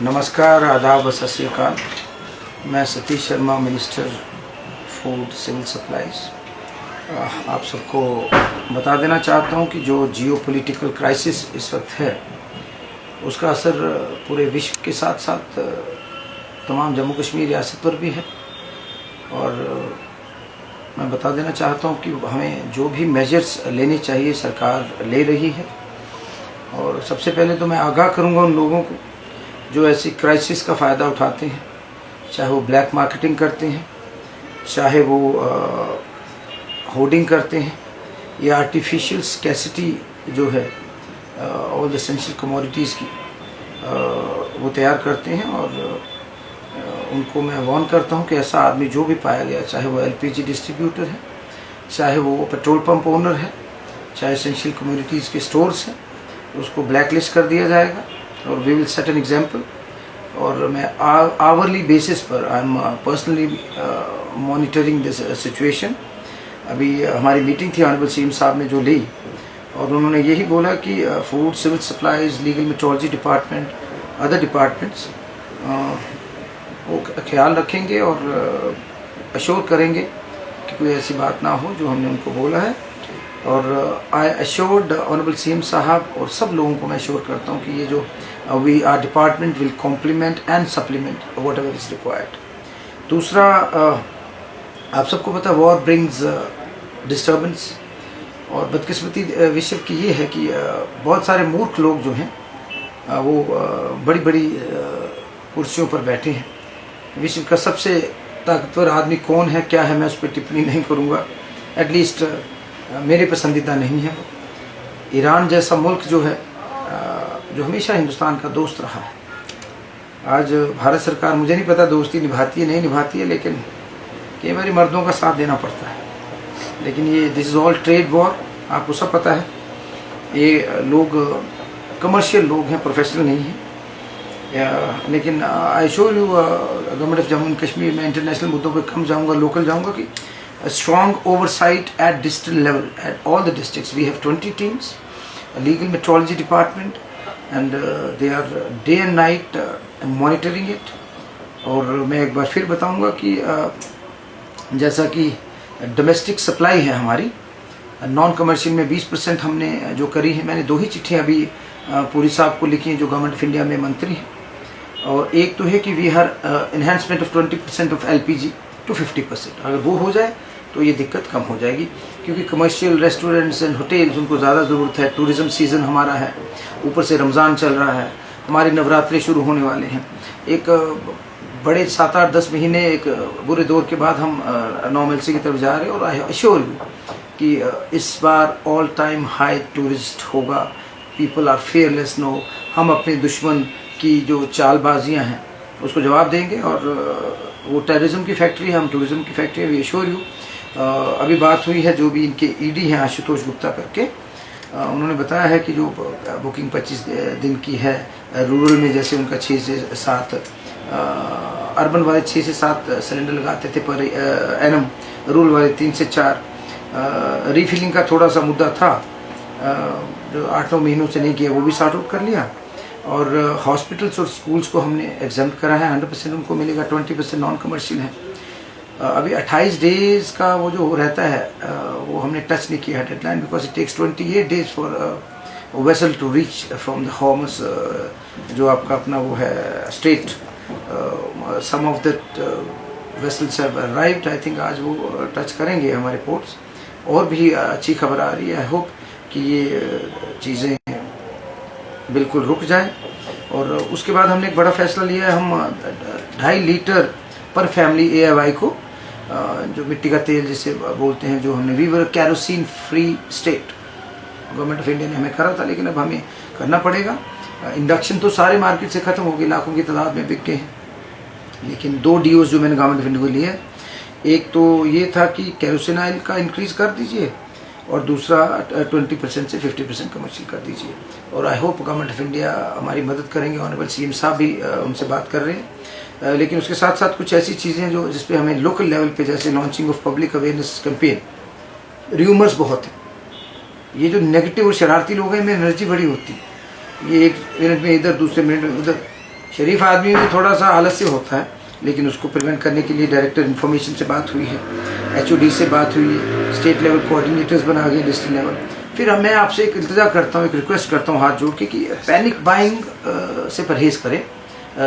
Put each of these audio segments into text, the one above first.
नमस्कार, आदाब, सत श्री अकाल। मैं Satish Sharma, minister food civil supplies. आप सबको बता देना चाहता हूं कि जो जियो पॉलिटिकल क्राइसिस इस वक्त है उसका असर पूरे विश्व के साथ साथ तमाम जम्मू कश्मीर रियासत पर भी है। और मैं बता देना चाहता हूं कि हमें जो भी मेजर्स लेने चाहिए सरकार ले रही है। और सबसे पहले तो मैं आगाह करूंगा उन लोगों को जो ऐसी क्राइसिस का फ़ायदा उठाते हैं, चाहे वो ब्लैक मार्केटिंग करते हैं, चाहे वो होर्डिंग करते हैं या आर्टिफिशियल स्कैसिटी जो है ऑल एसेंशियल कमोडिटीज़ की वो तैयार करते हैं। और उनको मैं वार्न करता हूं कि ऐसा आदमी जो भी पाया गया, चाहे वो एलपीजी डिस्ट्रीब्यूटर है, चाहे वो पेट्रोल पंप ओनर है, चाहे एसेंशियल कमोडिटीज़ के स्टोर्स हैं, उसको ब्लैक लिस्ट कर दिया जाएगा और we will set an example. और मैं आवरली बेसिस पर I am personally monitoring this situation. अभी हमारी मीटिंग थी ऑनरेबल सीएम साहब ने जो ली, और उन्होंने यही बोला कि food civil supplies, legal metrology department, other departments वो ख्याल रखेंगे और अश्योर करेंगे कि कोई ऐसी बात ना हो जो हमने उनको बोला है। और आई अश्योर्ड ऑनरेबल सीएम साहब और सब लोगों को मैं अश्योर करता हूँ कि ये जो we are department will complement and supplement whatever is required. दूसरा, आप सबको पता वॉर ब्रिंग्स डिस्टर्बेंस, और बदकिस्मती विश्व की ये है कि बहुत सारे मूर्ख लोग जो हैं वो बड़ी बड़ी कुर्सियों पर बैठे हैं। विश्व का सबसे ताकतवर आदमी कौन है, क्या है, मैं उस पर टिप्पणी नहीं करूँगा, एटलीस्ट मेरे पसंदीदा नहीं है। ईरान जैसा मुल्क जो है जो हमेशा हिंदुस्तान का दोस्त रहा है। आज भारत सरकार, मुझे नहीं पता दोस्ती निभाती है नहीं निभाती है, लेकिन कई बार मर्दों का साथ देना पड़ता है। लेकिन ये this is all trade war, आपको सब पता है। ये लोग कमर्शियल लोग हैं, प्रोफेशनल नहीं हैं। लेकिन आई शोर you government of Jammu and Kashmir, मैं इंटरनेशनल मुद्दों पे कम जाऊंगा, लोकल जाऊंगा, कि a strong oversight at district level at all the districts. We have 20 teams, a legal metrology department, and they are day and night monitoring it. और मैं एक बार फिर बताऊंगा कि जैसा कि डोमेस्टिक सप्लाई है हमारी, नॉन कमर्शियल में 20% हमने जो करी है। मैंने 2 ही चिट्ठियाँ अभी पुरी साहब को लिखी हैं जो गवर्नमेंट ऑफ इंडिया में मंत्री हैं। और एक तो है कि we her enhancement of 20% of LPG to 50%। अगर वो हो जाए तो ये दिक्कत कम हो जाएगी, क्योंकि कमर्शियल रेस्टोरेंट्स एंड होटल्स उनको ज़्यादा ज़रूरत है। टूरिज़्म सीज़न हमारा है, ऊपर से रमज़ान चल रहा है, हमारे नवरात्रे शुरू होने वाले हैं। एक बड़े 7, 8, 10 महीने एक बुरे दौर के बाद हम नॉर्मलसी की तरफ जा रहे हैं। और आई एश्योर यू कि इस बार ऑल टाइम हाई टूरिस्ट होगा। People are fearless no. हम अपने दुश्मन की जो चालबाजियाँ हैं उसको जवाब देंगे। और वो टेररिज्म की फैक्ट्री है, हम टूरिज्म की फैक्ट्री है, वी एश्योर यू। अभी बात हुई है जो भी इनके ईडी हैं आशुतोष गुप्ता करके, उन्होंने बताया है कि जो बुकिंग 25 दिन की है रूरल में, जैसे उनका 6 से 7, अर्बन वाले 6 से 7 सिलेंडर लगाते थे पर एनम, रूरल वाले 3 से 4। रीफिलिंग का थोड़ा सा मुद्दा था जो 8-9 महीनों से नहीं किया, वो भी सॉर्ट आउट कर लिया। और हॉस्पिटल्स और स्कूल्स को हमने एग्जाम्प्ट करा है, 100% उनको मिलेगा, 20% नॉन कमर्शियल है। अभी 28 डेज़ का वो जो रहता है वो हमने टच नहीं किया है deadline, because it takes 28 days for vessel to reach from the homes, जो आपका अपना वो है state. Some of that vessels have arrived, I think आज वो टच करेंगे हमारे पोर्ट्स। और भी अच्छी खबर आ रही है, आई होप कि ये चीज़ें बिल्कुल रुक जाए। और उसके बाद हमने एक बड़ा फैसला लिया है, हम 2.5 लीटर पर फैमिली AFI को, जो मिट्टी का तेल जिसे बोलते हैं, जो हमने, we were kerosene free state, government of India ने हमें करा था, लेकिन अब हमें करना पड़ेगा। इंडक्शन तो सारे मार्केट से ख़त्म हो गए, लाखों की तादाद में बिक गए हैं। लेकिन 2 DOs जो मैंने गवर्नमेंट ऑफ इंडिया को लिए, एक तो ये था कि कैरोसिन ऑयल का इंक्रीज़ कर दीजिए, और दूसरा 20% से 50% कमर्शियल कर दीजिए। और I hope government of India हमारी मदद करेंगे। ऑनरेबल सीएम साहब भी उनसे बात कर रहे हैं। लेकिन उसके साथ साथ कुछ ऐसी चीज़ें जो जिस पे हमें लोकल लेवल पे, जैसे launching of public awareness campaign. Rumours बहुत हैं, ये जो नेगेटिव और शरारती लोग हैं, इनमें एनर्जी बड़ी होती है। ये 1 मिनट में इधर, दूसरे मिनट में उधर, शरीफ आदमी भी थोड़ा सा आलस्य होता है, लेकिन उसको प्रिवेंट करने के लिए डायरेक्टर इन्फॉर्मेशन से बात हुई है, HOD से बात हुई है, स्टेट लेवल कोऑर्डिनेटर्स बना गए, डिस्ट्रिक्ट लेवल। फिर मैं आपसे एक इंतज़ार करता हूँ, एक रिक्वेस्ट करता हूँ हाथ जोड़ के कि पैनिक बाइंग से परहेज़ करें,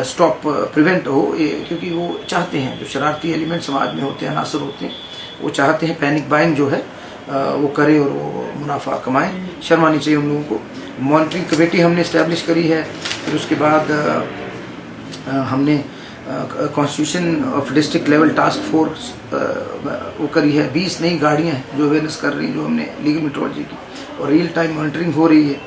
स्टॉप प्रिवेंट हो, क्योंकि वो चाहते हैं, जो शरारती एलिमेंट समाज में होते हैं, अनासर होते हैं, वो चाहते हैं पैनिक बाइंग जो है वो करे और वो मुनाफा कमाएं। शर्म आनी चाहिए उन लोगों को। मॉनिटरिंग कमेटी हमने इस्टेब्लिश करी है, फिर उसके बाद हमने constitution of district level task force वो करी है। 20 नई गाड़ियाँ हैं जो अवेयरनेस कर रही हैं, जो हमने लीगल मेट्रोलॉजी की, और रियल टाइम मॉनिटरिंग हो रही है।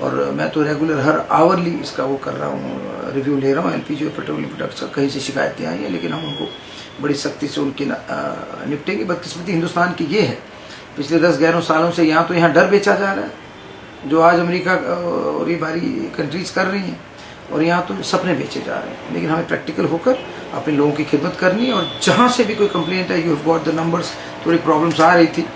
और मैं तो रेगुलर हर आवरली इसका वो कर रहा हूँ, रिव्यू ले रहा हूँ LPG और पेट्रोलियम प्रोडक्ट्स का। कहीं से शिकायतें आई हैं, लेकिन हम उनको बड़ी सख्ती से उनकी निपटेंगे। बदकिस्मती हिंदुस्तान की ये है, पिछले 10-11 सालों से यहाँ डर बेचा जा रहा है, जो आज अमेरिका और ये बारी कंट्रीज कर रही हैं, और यहाँ तो सपने बेचे जा रहे हैं। लेकिन हमें प्रैक्टिकल होकर अपने लोगों की खिदमत करनी है, और जहाँ से भी कोई कंप्लेंट है, you have got the numbers, थोड़ी प्रॉब्लम्स आ रही थी,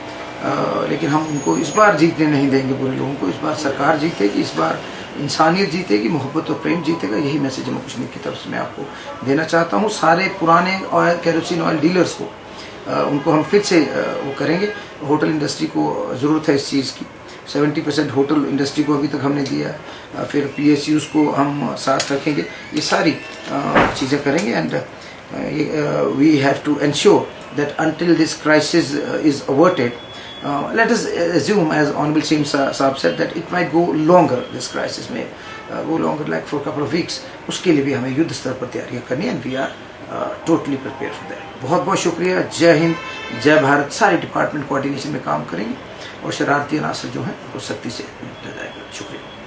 लेकिन हम उनको इस बार जीतने नहीं देंगे बुरे लोगों को। इस बार सरकार जीतेगी, इस बार इंसानियत जीतेगी, मोहब्बत और प्रेम जीतेगा। यही मैसेज जम्मू कश्मीर की तरफ से मैं आपको देना चाहता हूँ। सारे पुराने ऑयल, केरोसिन ऑयल डीलर्स को उनको हम फिर से वो करेंगे। होटल इंडस्ट्री को ज़रूरत है इस चीज़ की, 70% होटल इंडस्ट्री को अभी तक हमने दिया है। फिर PSUs को हम साथ रखेंगे, ये सारी चीज़ें करेंगे। And we have to ensure that until this crisis is averted, let us assume, as Honorable Singh Saab said, that it might go longer. This crisis may go longer, like for a couple of weeks. उसके लिए भी हमें युद्ध स्तर पर तैयारियां करनी है, and we are totally prepared for that. बहुत बहुत शुक्रिया। जय हिंद, जय भारत। सारे डिपार्टमेंट कोऑर्डिनेशन में काम करेंगे और शरारती अनासर जो हैं वो सख्ती से निपटा जाएगा। शुक्रिया।